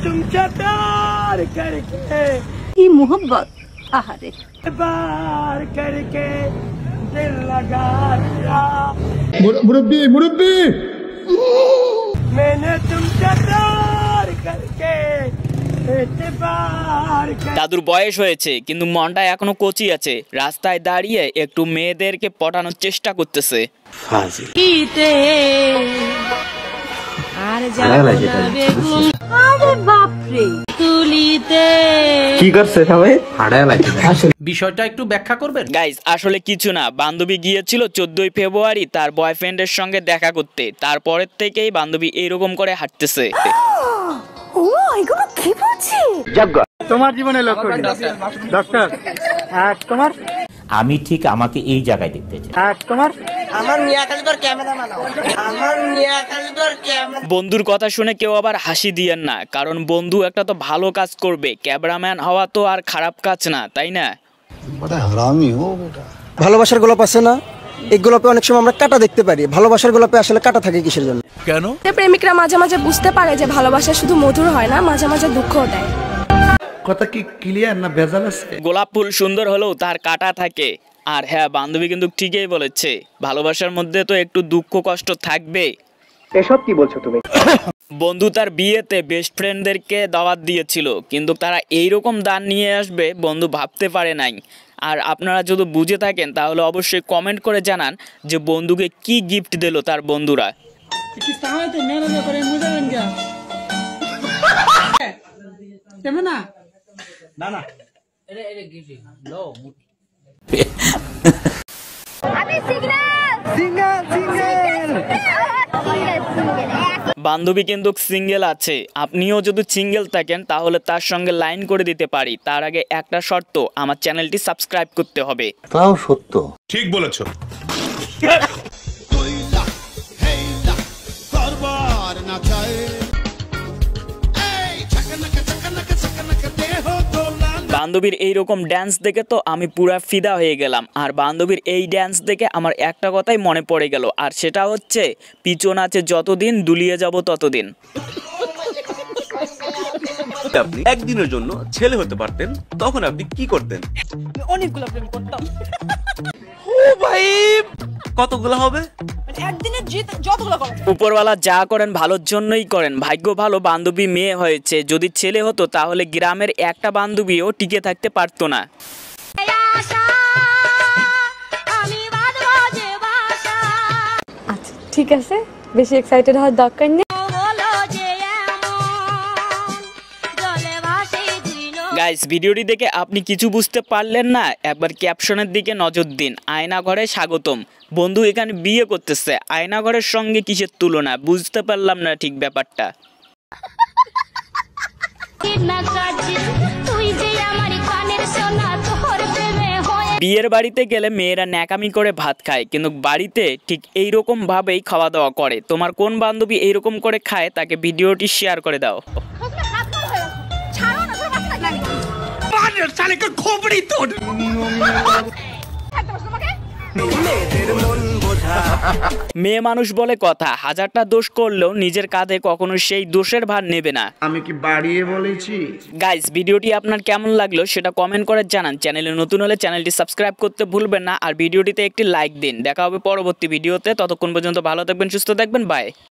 तुमसे प्यार करके की मोहब्बत आहारे बार करके दिल लगा दिया मुरब्बी मुरब्बी मैंने तुमसे प्यार करके एतबार कर দাদুর বয়স হয়েছে কিন্তু মনটা এখনো কচি আছে। রাস্তায় দাঁড়িয়ে একটু মেয়েদেরকে পটানোর চেষ্টা করতেছে। আরে বাপ রে তুলিতে কি করছে সবাই হাড়ায় লাগে বিষয়টা একটু ব্যাখ্যা করবেন গাইস আসলে কিছু না, বান্ধবী গিয়েছিল 14ই ফেব্রুয়ারি তার বয়ফ্রেন্ডের সঙ্গে দেখা করতে। তারপরের থেকেই বান্ধবী এইরকম করে হাঁটতেছে। ও এগুলো কি বলছি তোমার জীবনে লক্ষ্য কি ডক্টর তোমার আমি ঠিক আমাকে এই জায়গায় দেখতে চাই। তোমার বন্ধুর কথা শুনে কেউ আবার হাসি দিয়েন না, কারণ বন্ধু একটা তো ভালো কাজ করবে। ক্যামেরাম্যান হওয়া তো আর খারাপ কাজ না, তাই না? ভালোবাসার গোলাপ আছে না, এই গোলাপে অনেক সময় আমরা কাটা দেখতে পারি। ভালোবাসার গোলাপে আসলে কাটা থাকে কিসের জন্য? কেন? প্রেমিকরা মাঝে মাঝে বুঝতে পারে যে ভালোবাসা শুধু মধুর হয় না, মাঝে মাঝে দুঃখও দেয়। কথা কি ক্লিয়ার না ভেজাল আছে? গোলাপ ফুল সুন্দর হলেও তার কাটা থাকে। আর হ্যাঁ, বান্ধবী কিন্তু ঠিকই বলেছে, ভালোবাসার মধ্যে তো একটু দুঃখ কষ্ট থাকবে। এসব কি বলছো তুমি? বন্ধু তার বিয়েতে বেস্ট ফ্রেন্ডদেরকে দাওয়াত দিয়েছিল, কিন্তু তারা এইরকম দান নিয়ে আসবে বন্ধু ভাবতে পারে নাই। আর আপনারা যদি বুঝে থাকেন তাহলে অবশ্যই কমেন্ট করে জানান যে বন্ধুকে কি গিফট দিল তার বন্ধুরা। বান্ধবী কিন্তু সিঙ্গেল আছে, আপনিও যদি সিঙ্গেল থাকেন তাহলে তার সঙ্গে লাইন করে দিতে পারি। তার আগে একটা শর্ত, আমার চ্যানেলটি সাবস্ক্রাইব করতে হবে। তাও সত্য। ঠিক বলেছো। বান্ধবীর এইরকম ড্যান্স দেখে তো আমি পুরা ফিদা হয়ে গেলাম। আর বান্ধবীর এই ড্যান্স দেখে আমার একটা কথাই মনে পড়ে গেল, আর সেটা হচ্ছে পিছন আছে যতদিন দুলিয়ে যাব ততদিন। আপনি একদিনের জন্য ছেলে হতে পারতেন, তখন আপনি কি করতেন? অনেকগুলো প্রেম করতাম। ও ভাই, কতগুলো হবে? একদিনের যতগুলো করো। উপরওয়ালা যা করেন ভালোর জন্যই করেন। ভাগ্য ভালো বান্ধবী মেয়ে হয়েছে, যদি ছেলে হতো তাহলে গ্রামের একটা বান্ধবীও টিকে থাকতে পারতো না। আচ্ছা ঠিক আছে, বেশি এক্সাইটেড হওয়ার দরকার নেই। গাইস ভিডিওটি দেখে আপনি কিছু বুঝতে পারলেন না? একবার ক্যাপশনের দিকে নজর দিন। আয়নাঘরে স্বাগতম। বন্ধু এখানে বিয়ে করতেছে, আয়নাঘরের সঙ্গে কিসের তুলনা? বুঝতে পারলাম না ঠিক ব্যাপারটা। বিয়ের বাড়িতে গেলে মেয়েরা ন্যাকামি করে ভাত খায়, কিন্তু বাড়িতে ঠিক এইরকম ভাবেই খাওয়া দাওয়া করে। তোমার কোন বান্ধবী এইরকম করে খায় তাকে ভিডিওটি শেয়ার করে দাও। মেয়ে মানুষ বলে কথা, হাজারটা দোষ করলেও নিজের কাঁধে কখনো সেই দোষের ভার নেবে না। আমি কি বাড়িয়ে বলেছি? গাইস ভিডিওটি আপনার কেমন লাগলো সেটা কমেন্ট করে জানান। চ্যানেলে নতুন হলে চ্যানেলটি সাবস্ক্রাইব করতে ভুলবেন না, আর ভিডিওটিতে একটি লাইক দিন। দেখা হবে পরবর্তী ভিডিওতে, ততক্ষণ পর্যন্ত ভালো থাকবেন, সুস্থ থাকবেন, বাই।